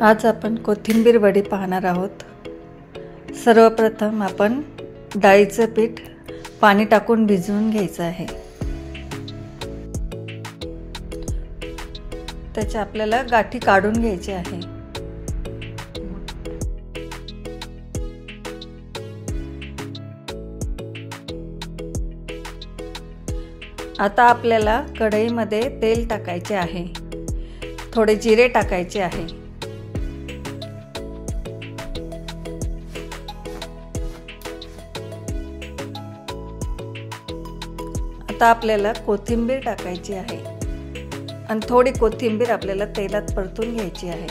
आज आपण कोथिंबीर वडी पाहणार आहोत। सर्वप्रथम आपण डाळीचं पीठ पाणी टाकून भिजवून घ्यायचं आहे। त्याच्या आपल्याला गाठी काढून घ्यायची आहे। आता आपल्याला कढईमध्ये तेल टाकायचे आहे, थोडे जिरे टाकायचे आहे। आता आपल्याला कोथिंबीर टाकायची आहे आणि थोडी कोथिंबीर आपल्याला तेलात परतून घ्यायची आहे।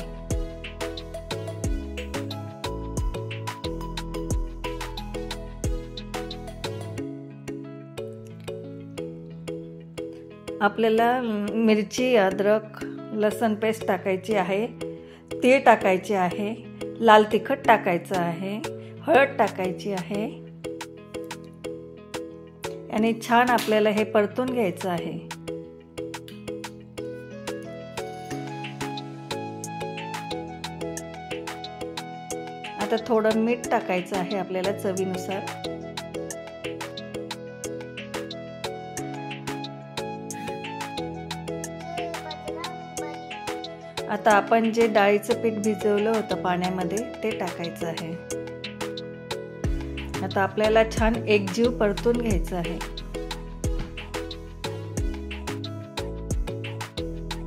आपल्याला मिरची, अद्रक, लसूण पेस्ट टाकायची आहे, तीळ टाकायचे आहे, लाल तिखट टाकायचं आहे, हळद टाकायची आहे आणि छान आपल्याला हे परतून घ्यायचं आहे। आता थोडं मीठ टाकायचं आहे आपल्याला चवीनुसार। आता आपण जे डाळीचं पीठ भिजवलं होतं पाण्यामध्ये ते टाकायचं आहे। आता आपल्याला छान एकजीव परतून घ्यायचं आहे।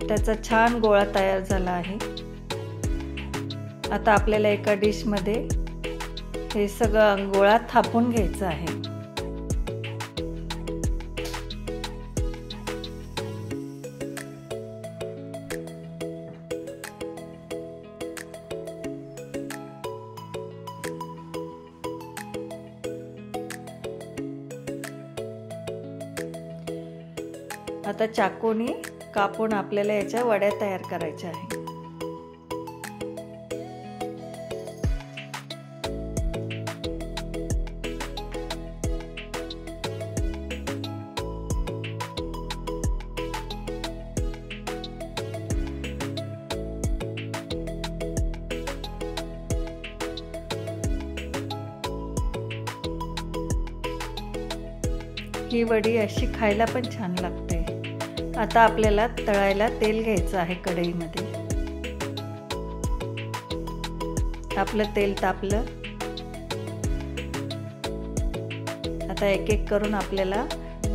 त्याचा छान गोळा तयार झाला आहे। आता आपल्याला एका डिश मध्ये हे सगळं गोळा थापून घ्यायचं आहे। आता चाकूने कापून आपल्याला याच्या वड्या तयार करायच्या आहे। ही वडी अशी खायला पण छान लागते। आता आपल्याला तळायला तेल घ्यायचं आहे कढईमध्ये। आपलं तेल तापलं। आता एक एक करून आपल्याला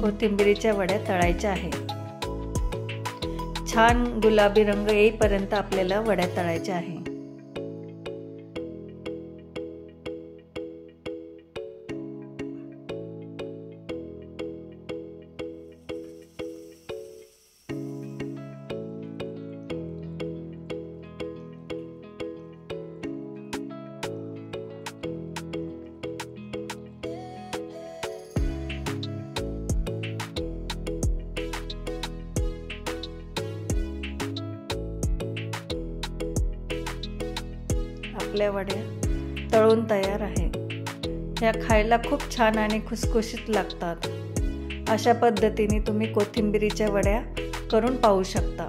कोथिंबीरीच्या वड्या तळायच्या आहे। छान गुलाबी रंग येईपर्यंत आपल्याला वड्या तळायच्या आहे। आपल्या वड्या तळून तयार आहे। ह्या खायला खूप छान आणि खुसखुशीत लागतात। अशा पद्धतीने तुम्ही कोथिंबीरीच्या वड्या करून पाहू शकता।